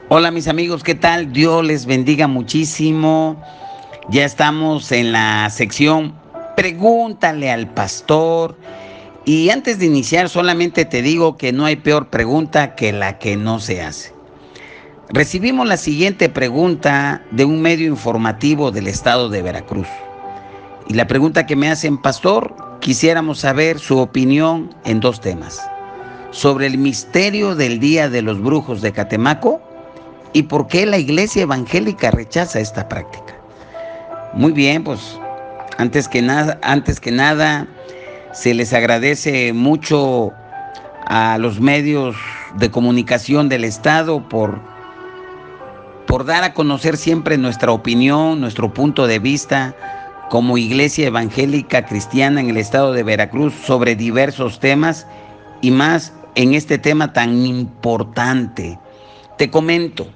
Hola mis amigos, ¿qué tal? Dios les bendiga muchísimo. Ya estamos en la sección Pregúntale al pastor. Y antes de iniciar, solamente te digo que no hay peor pregunta que la que no se hace. Recibimos la siguiente pregunta de un medio informativo del estado de Veracruz. Y la pregunta que me hacen, pastor, quisiéramos saber su opinión en dos temas. Sobre el misterio del Día de los Brujos de Catemaco y por qué la iglesia evangélica rechaza esta práctica. Muy bien, pues antes que nada, se les agradece mucho a los medios de comunicación del Estado por dar a conocer siempre nuestra opinión, nuestro punto de vista como iglesia evangélica cristiana en el estado de Veracruz sobre diversos temas y más en este tema tan importante. Te comento,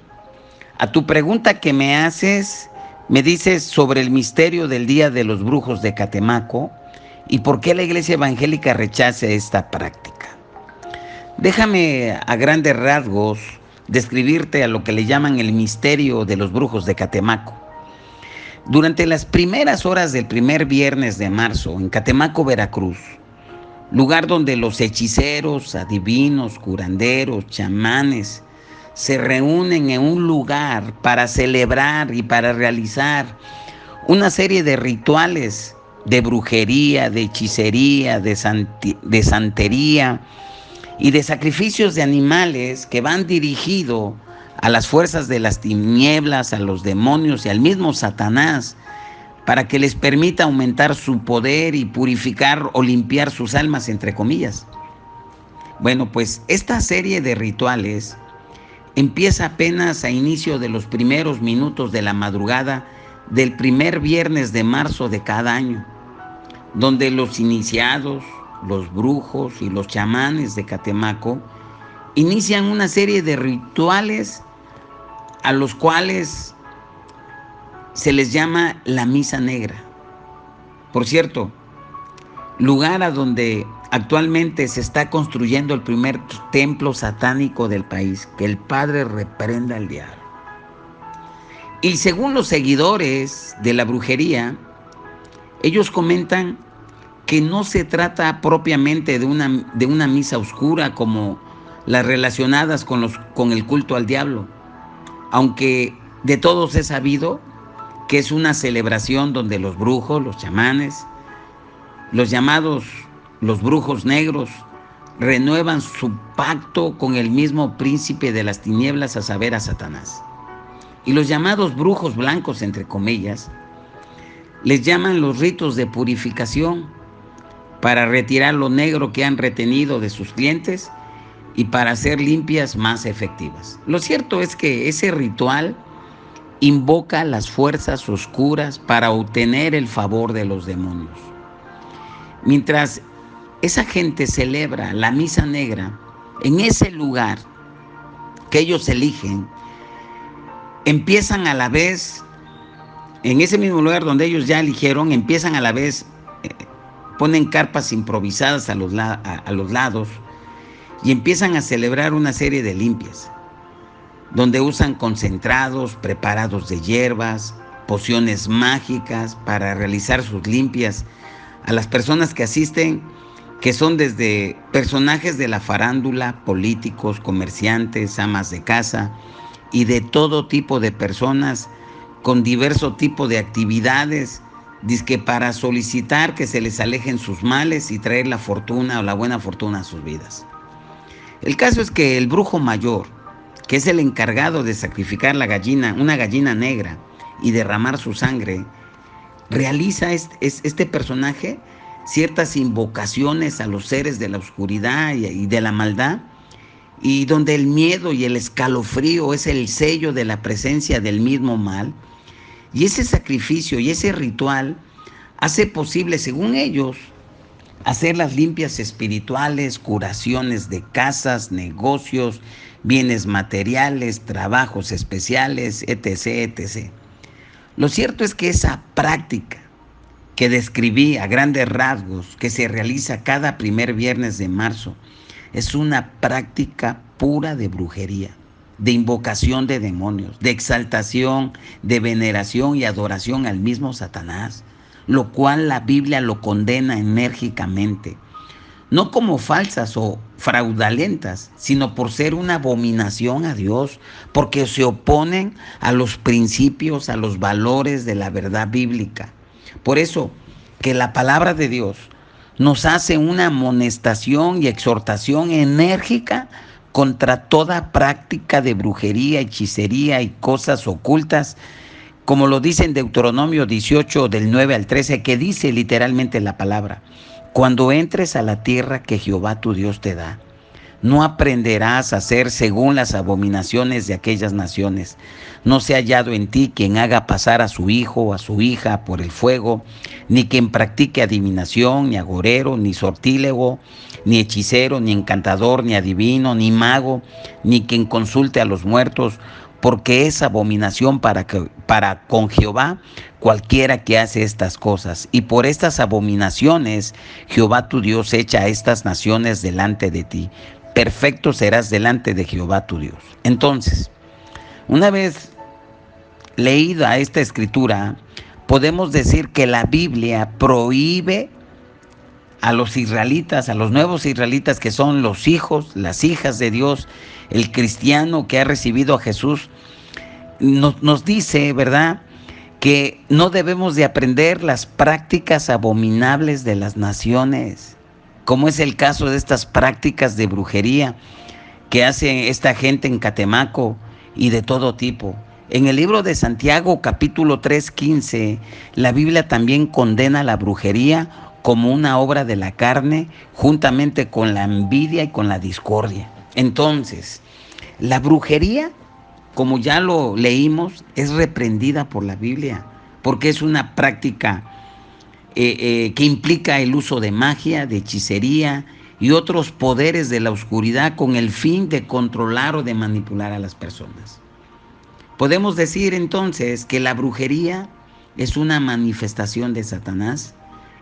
a tu pregunta que me haces, me dices sobre el misterio del Día de los Brujos de Catemaco y por qué la iglesia evangélica rechaza esta práctica. Déjame a grandes rasgos describirte a lo que le llaman el misterio de los brujos de Catemaco. Durante las primeras horas del primer viernes de marzo, en Catemaco, Veracruz, lugar donde los hechiceros, adivinos, curanderos, chamanes se reúnen en un lugar para celebrar y para realizar una serie de rituales de brujería, de hechicería, de santería y de sacrificios de animales que van dirigidos a las fuerzas de las tinieblas, a los demonios y al mismo Satanás, para que les permita aumentar su poder y purificar o limpiar sus almas, entre comillas. Bueno, pues esta serie de rituales empieza apenas a inicio de los primeros minutos de la madrugada del primer viernes de marzo de cada año, donde los iniciados, los brujos y los chamanes de Catemaco inician una serie de rituales a los cuales se les llama la Misa Negra. Por cierto, lugar a donde actualmente se está construyendo el primer templo satánico del país, que el Padre reprenda al diablo. Y según los seguidores de la brujería, ellos comentan que no se trata propiamente de una misa oscura como las relacionadas con el culto al diablo, aunque de todos es sabido que es una celebración donde los brujos, los chamanes, los llamados los brujos negros, renuevan su pacto con el mismo príncipe de las tinieblas, a saber, a Satanás. Y los llamados brujos blancos, entre comillas, les llaman los ritos de purificación para retirar lo negro que han retenido de sus clientes y para hacer limpias más efectivas. Lo cierto es que ese ritual invoca las fuerzas oscuras para obtener el favor de los demonios. Mientras esa gente celebra la Misa Negra, en ese lugar que ellos eligen, empiezan a la vez, en ese mismo lugar donde ellos ya eligieron, empiezan a la vez, ponen carpas improvisadas a los lados y empiezan a celebrar una serie de limpias, donde usan concentrados preparados de hierbas, pociones mágicas para realizar sus limpias a las personas que asisten, que son desde personajes de la farándula, políticos, comerciantes, amas de casa y de todo tipo de personas con diverso tipo de actividades, dizque para solicitar que se les alejen sus males y traer la fortuna o la buena fortuna a sus vidas. El caso es que el brujo mayor, que es el encargado de sacrificar una gallina negra y derramar su sangre, realiza este personaje ciertas invocaciones a los seres de la oscuridad y de la maldad, y donde el miedo y el escalofrío es el sello de la presencia del mismo mal. Y ese sacrificio y ese ritual hace posible, según ellos, hacer las limpias espirituales, curaciones de casas, negocios, bienes materiales, trabajos especiales, etc., etc. Lo cierto es que esa práctica que describí a grandes rasgos, que se realiza cada primer viernes de marzo, es una práctica pura de brujería, de invocación de demonios, de exaltación, de veneración y adoración al mismo Satanás, lo cual la Biblia lo condena enérgicamente, no como falsas o fraudulentas, sino por ser una abominación a Dios, porque se oponen a los principios, a los valores de la verdad bíblica. Por eso que la palabra de Dios nos hace una amonestación y exhortación enérgica contra toda práctica de brujería, hechicería y cosas ocultas, como lo dice en Deuteronomio 18, del 9 al 13, que dice literalmente la palabra: cuando entres a la tierra que Jehová tu Dios te da, no aprenderás a hacer según las abominaciones de aquellas naciones. No sea hallado en ti quien haga pasar a su hijo o a su hija por el fuego, ni quien practique adivinación, ni agorero, ni sortílego, ni hechicero, ni encantador, ni adivino, ni mago, ni quien consulte a los muertos, porque es abominación para con Jehová cualquiera que hace estas cosas. Y por estas abominaciones Jehová tu Dios echa a estas naciones delante de ti. Perfecto serás delante de Jehová tu Dios. Entonces, una vez leída esta escritura, podemos decir que la Biblia prohíbe a los israelitas, a los nuevos israelitas, que son los hijos, las hijas de Dios, el cristiano que ha recibido a Jesús, nos dice, ¿verdad?, que no debemos de aprender las prácticas abominables de las naciones, como es el caso de estas prácticas de brujería que hace esta gente en Catemaco y de todo tipo. En el libro de Santiago, capítulo 3:15, la Biblia también condena la brujería como una obra de la carne, juntamente con la envidia y con la discordia. Entonces, la brujería, como ya lo leímos, es reprendida por la Biblia, porque es una práctica que implica el uso de magia, de hechicería y otros poderes de la oscuridad con el fin de controlar o de manipular a las personas. Podemos decir entonces que la brujería es una manifestación de Satanás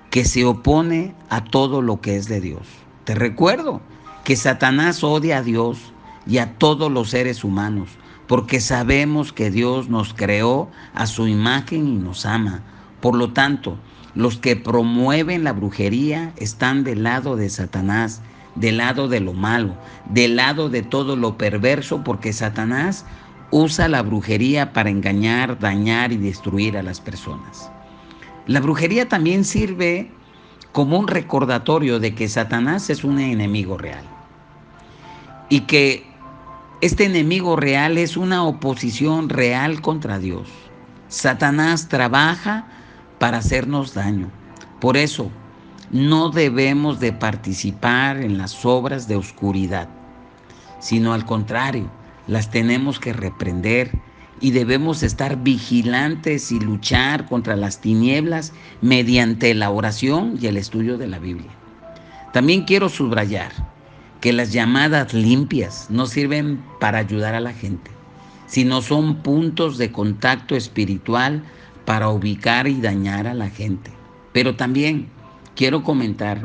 que se opone a todo lo que es de Dios. Te recuerdo que Satanás odia a Dios y a todos los seres humanos, porque sabemos que Dios nos creó a su imagen y nos ama. Por lo tanto, los que promueven la brujería están del lado de Satanás, del lado de lo malo, del lado de todo lo perverso, porque Satanás usa la brujería para engañar, dañar y destruir a las personas. La brujería también sirve como un recordatorio de que Satanás es un enemigo real y que este enemigo real es una oposición real contra Dios. Satanás trabaja para hacernos daño. Por eso, no debemos de participar en las obras de oscuridad, sino al contrario, las tenemos que reprender y debemos estar vigilantes y luchar contra las tinieblas mediante la oración y el estudio de la Biblia. También quiero subrayar que las llamadas limpias no sirven para ayudar a la gente, sino son puntos de contacto espiritual para ubicar y dañar a la gente. Pero también quiero comentar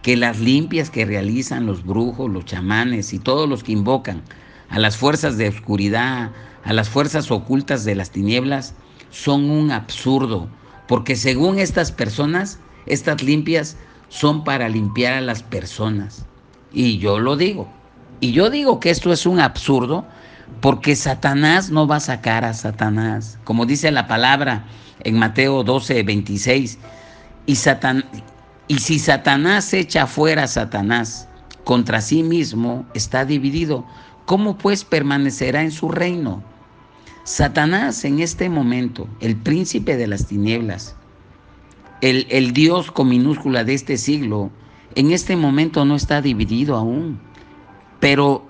que las limpias que realizan los brujos, los chamanes y todos los que invocan a las fuerzas de oscuridad, a las fuerzas ocultas de las tinieblas, son un absurdo, porque según estas personas, estas limpias son para limpiar a las personas. Y yo lo digo. Y yo digo que esto es un absurdo, porque Satanás no va a sacar a Satanás. Como dice la palabra en Mateo 12:26, y si Satanás echa fuera a Satanás, contra sí mismo está dividido. ¿Cómo pues permanecerá en su reino? Satanás en este momento, el príncipe de las tinieblas, el Dios con minúscula de este siglo, en este momento no está dividido aún. Pero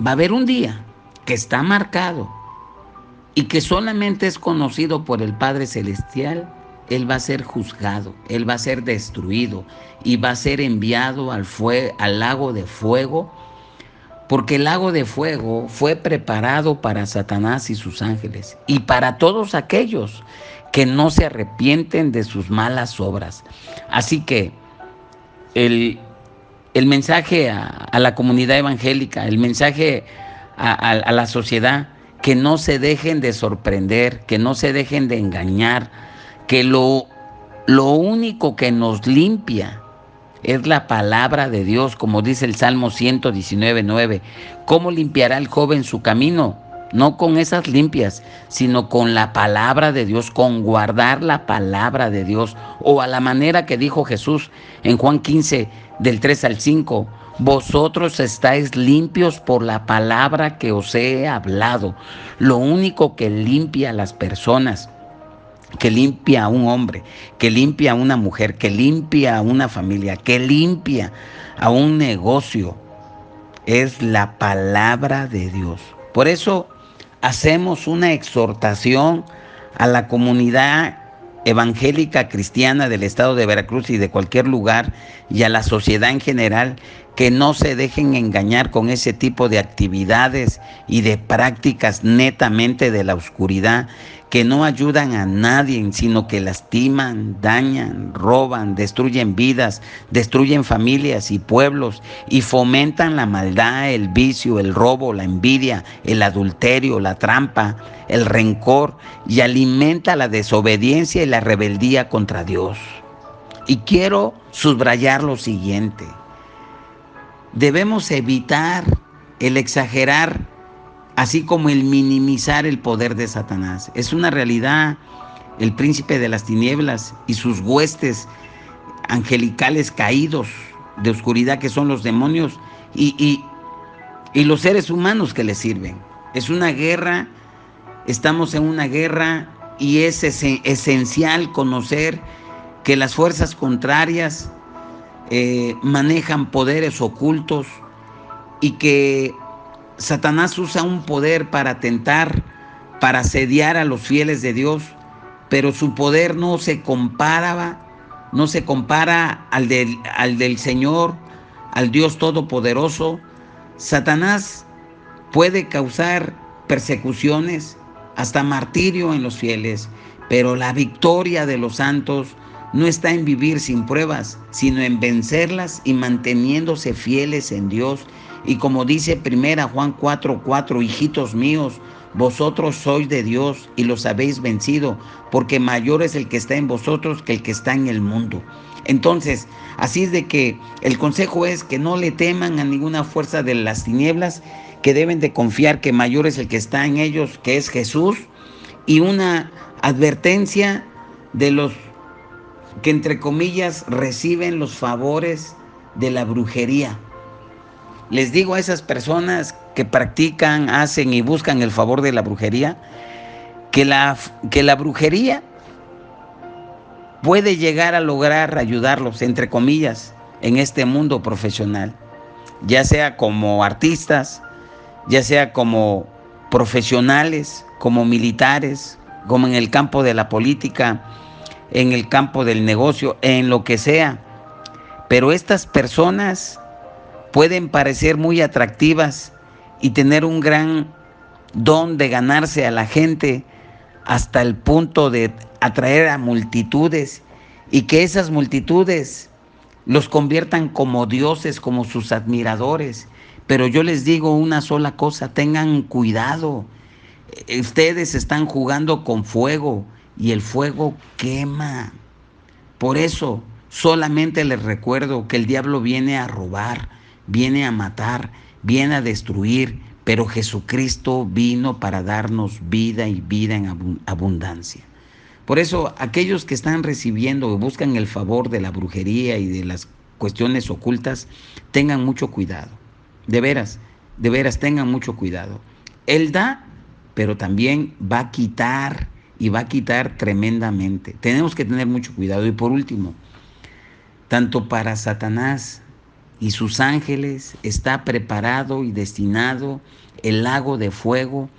va a haber un día que está marcado y que solamente es conocido por el Padre Celestial. Él va a ser juzgado, Él va a ser destruido y va a ser enviado al lago de fuego, porque el lago de fuego fue preparado para Satanás y sus ángeles y para todos aquellos que no se arrepienten de sus malas obras. Así que el mensaje a la comunidad evangélica, el mensaje a la sociedad, que no se dejen de sorprender, que no se dejen de engañar, que lo único que nos limpia es la palabra de Dios, como dice el Salmo 119:9. ¿Cómo limpiará el joven su camino? No con esas limpias, sino con la palabra de Dios, con guardar la palabra de Dios, o a la manera que dijo Jesús en Juan 15, del 3 al 5. Vosotros estáis limpios por la palabra que os he hablado. Lo único que limpia a las personas, que limpia a un hombre, que limpia a una mujer, que limpia a una familia, que limpia a un negocio, es la palabra de Dios. Por eso hacemos una exhortación a la comunidad evangélica cristiana del estado de Veracruz y de cualquier lugar, y a la sociedad en general, que no se dejen engañar con ese tipo de actividades y de prácticas netamente de la oscuridad, que no ayudan a nadie, sino que lastiman, dañan, roban, destruyen vidas, destruyen familias y pueblos, y fomentan la maldad, el vicio, el robo, la envidia, el adulterio, la trampa, el rencor, y alimenta la desobediencia y la rebeldía contra Dios. Y quiero subrayar lo siguiente: debemos evitar el exagerar, así como el minimizar el poder de Satanás. Es una realidad, el príncipe de las tinieblas y sus huestes angelicales caídos de oscuridad, que son los demonios, y los seres humanos que le sirven. Es una guerra, estamos en una guerra, y es esencial conocer que las fuerzas contrarias manejan poderes ocultos, y que Satanás usa un poder para tentar, para asediar a los fieles de Dios, pero su poder no se compara al del Señor, al Dios Todopoderoso. Satanás puede causar persecuciones, hasta martirio en los fieles, pero la victoria de los santos no está en vivir sin pruebas, sino en vencerlas y manteniéndose fieles en Dios. Y como dice 1 Juan 4:4, hijitos míos, vosotros sois de Dios y los habéis vencido, porque mayor es el que está en vosotros que el que está en el mundo. Entonces, así es de que el consejo es que no le teman a ninguna fuerza de las tinieblas, que deben de confiar que mayor es el que está en ellos, que es Jesús. Y una advertencia de los que, entre comillas, reciben los favores de la brujería. Les digo a esas personas que practican, hacen y buscan el favor de la brujería, que la brujería puede llegar a lograr ayudarlos, entre comillas, en este mundo profesional, ya sea como artistas, ya sea como profesionales, como militares, como en el campo de la política, en el campo del negocio, en lo que sea. Pero estas personas pueden parecer muy atractivas y tener un gran don de ganarse a la gente, hasta el punto de atraer a multitudes, y que esas multitudes los conviertan como dioses, como sus admiradores. Pero yo les digo una sola cosa: tengan cuidado. Ustedes están jugando con fuego, y el fuego quema. Por eso solamente les recuerdo que el diablo viene a robar, viene a matar, viene a destruir, pero Jesucristo vino para darnos vida, y vida en abundancia. Por eso, aquellos que están recibiendo o buscan el favor de la brujería y de las cuestiones ocultas, tengan mucho cuidado. De veras, tengan mucho cuidado. Él da, pero también va a quitar, y va a quitar tremendamente. Tenemos que tener mucho cuidado. Y por último, tanto para Satanás y sus ángeles está preparado y destinado el lago de fuego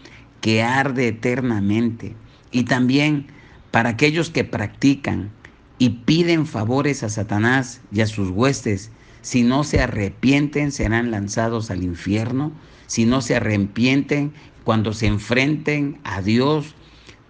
que arde eternamente. Y también para aquellos que practican y piden favores a Satanás y a sus huestes, si no se arrepienten, serán lanzados al infierno. Si no se arrepienten, cuando se enfrenten a Dios,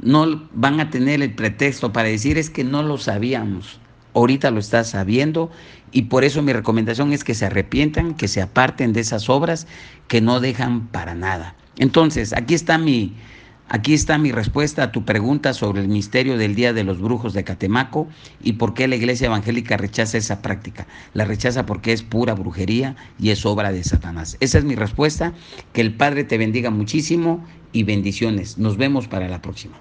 no van a tener el pretexto para decir: es que no lo sabíamos. Ahorita lo estás sabiendo, y por eso mi recomendación es que se arrepientan, que se aparten de esas obras que no dejan para nada. Entonces, aquí está mi respuesta a tu pregunta sobre el misterio del Día de los Brujos de Catemaco y por qué la Iglesia Evangélica rechaza esa práctica. La rechaza porque es pura brujería y es obra de Satanás. Esa es mi respuesta. Que el Padre te bendiga muchísimo y bendiciones. Nos vemos para la próxima.